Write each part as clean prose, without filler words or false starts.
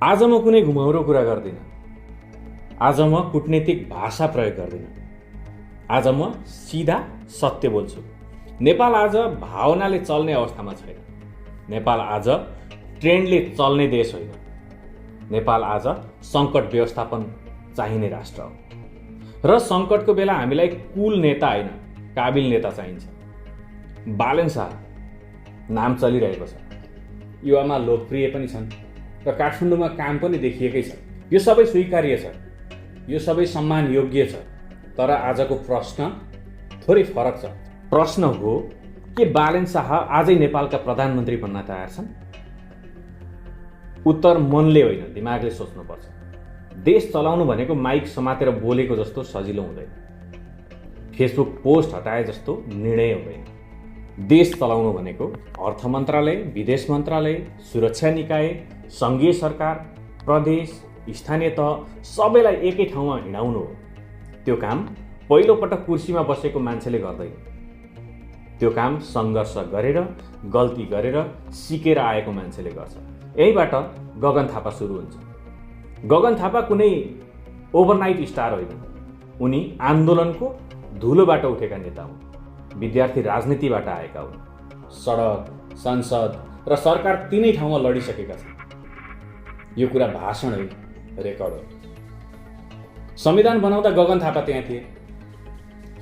आज म कुनै घुमाउरो कुरा गर्दिनँ। आज म कूटनीतिक भाषा प्रयोग गर्दिनँ। आज म सिधा सत्य बोल्छु। नेपाल आज भावनाले चल्ने अवस्थामा छैन। नेपाल आज ट्रेन्डले चल्ने देश होइन। नेपाल आज सङ्कट व्यवस्थापन चाहिने राष्ट्र हो र सङ्कटको बेला हामीलाई कुल नेता होइन, काबिल नेता चाहिन्छ। बालेन शाह नाम चलिरहेको छ, युवामा लोकप्रिय पनि छन् र काठमाडौँमा काम पनि देखिएकै छ। यो सबै स्वीकार्य छ, यो सबै सम्मान योग्य छ। तर आजको प्रश्न थोरै फरक छ। प्रश्न हो के बालेन शाह आजै नेपालका प्रधानमन्त्री बन्न तयार छन्? उत्तर मनले होइन, दिमागले सोच्नुपर्छ। देश चलाउनु भनेको माइक समातेर बोलेको जस्तो सजिलो हुँदैन। फेसबुक पोस्ट हटाए जस्तो निर्णय हुँदैन। देश चलाउनु भनेको अर्थ मन्त्रालय, विदेश मन्त्रालय, सुरक्षा निकाय, सङ्घीय सरकार, प्रदेश, स्थानीय तह सबैलाई एकै ठाउँमा हिँडाउनु हो। त्यो काम पहिलोपटक कुर्सीमा बसेको मान्छेले गर्दैन। त्यो काम सङ्घर्ष गरेर, गल्ती गरेर, सिकेर आएको मान्छेले गर्छ। यहीबाट गगन थापा सुरु हुन्छ। गगन थापा कुनै ओभरनाइट स्टार होइन। उनी आन्दोलनको धुलोबाट उठेका नेता हुन्। विद्यार्थी राजनीतिबाट आएका हुन्। सडक, संसद र सरकार तीनै ठाउँमा लडिसकेका छन्। यो कुरा भाषण होइन, रेकर्ड हो। संविधान बनाउँदा गगन थापा त्यहाँ थिए।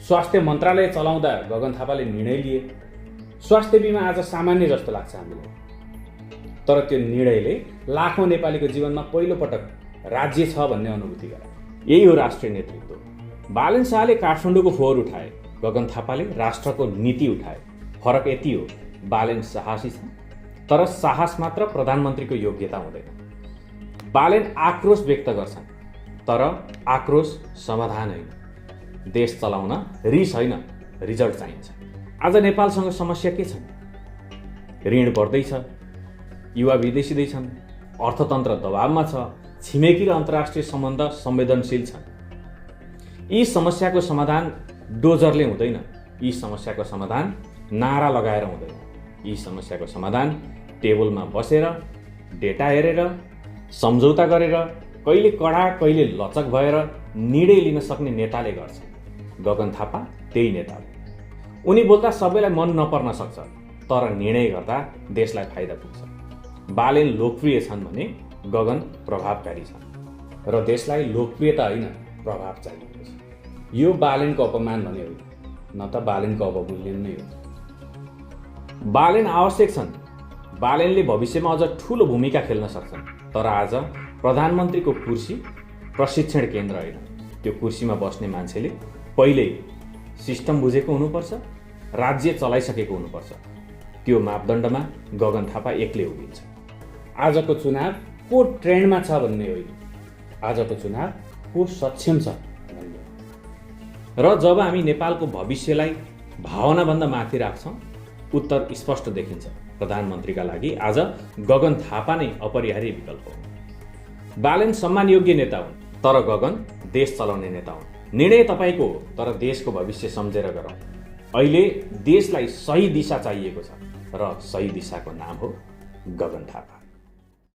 स्वास्थ्य मन्त्रालय चलाउँदा गगन थापाले निर्णय लिए। स्वास्थ्य बिमा आज सामान्य जस्तो लाग्छ हामीलाई, तर त्यो निर्णयले लाखौँ नेपालीको जीवनमा पहिलोपटक राज्य छ भन्ने अनुभूति गरायो। यही हो राष्ट्रिय नेतृत्व। बालेन शाहले काठमाडौँको फोहोर उठाए, गगन थापाले राष्ट्रको नीति उठाए। फरक यति हो, बालेन साहसी छ, तर साहस मात्र प्रधानमन्त्रीको योग्यता हुँदैन। बालेन आक्रोश व्यक्त गर्छन्, तर आक्रोश समाधान होइन। देश चलाउन रिस होइन, रिजल्ट चाहिन्छ। आज नेपालसँग समस्या के छन्? ऋण बढ्दैछ, युवा विदेशिँदै छन्, अर्थतन्त्र दबावमा छ, छिमेकी र अन्तर्राष्ट्रिय सम्बन्ध संवेदनशील छन्। यी समस्याको समाधान डोजरले हुँदैन। यी समस्याको समाधान नारा लगाएर हुँदैन। यी समस्याको समाधान टेबलमा बसेर, डेटा हेरेर, सम्झौता गरेर, कहिले कडा कहिले लचक भएर निर्णय लिन सक्ने नेताले गर्छ। गगन थापा त्यही नेता हो। उनी बोल्दा सबैलाई मन नपर्न सक्छ, तर निर्णय गर्दा देशलाई फाइदा पुग्छ। बालेन लोकप्रिय छन् भने गगन प्रभावकारी छन् र देशलाई लोकप्रियता होइन, प्रभाव चाहिएको छ। यो बालेनको अपमान भने होइन, न त बालेनको अवमूल्यन नै हो। बालेन आवश्यक छन्। बालेनले भविष्यमा अझ ठुलो भूमिका खेल्न सक्छन्, तर आज प्रधानमन्त्रीको कुर्सी प्रशिक्षण केन्द्र होइन। त्यो कुर्सीमा बस्ने मान्छेले पहिल्यै सिस्टम बुझेको हुनुपर्छ, राज्य चलाइसकेको हुनुपर्छ। त्यो मापदण्डमा गगन थापा एक्लै उभिन्छ। आजको चुनाव को ट्रेन्डमा छ भन्ने होइन, आजको चुनाव को सक्षम छ भन्ने हो। र जब हामी नेपालको भविष्यलाई भावनाभन्दा माथि राख्छौँ, उत्तर स्पष्ट देखिन्छ। प्रधानमन्त्रीका लागि आज गगन थापा नै अपरिहार्य विकल्प हो। बालेन सम्मानयोग्य नेता हुन्, तर गगन देश चलाउने नेता हुन्। निर्णय तपाईँको हो, तर देशको भविष्य सम्झेर गरौँ। अहिले देशलाई सही दिशा चाहिएको छ र सही दिशाको नाम हो गगन थापा।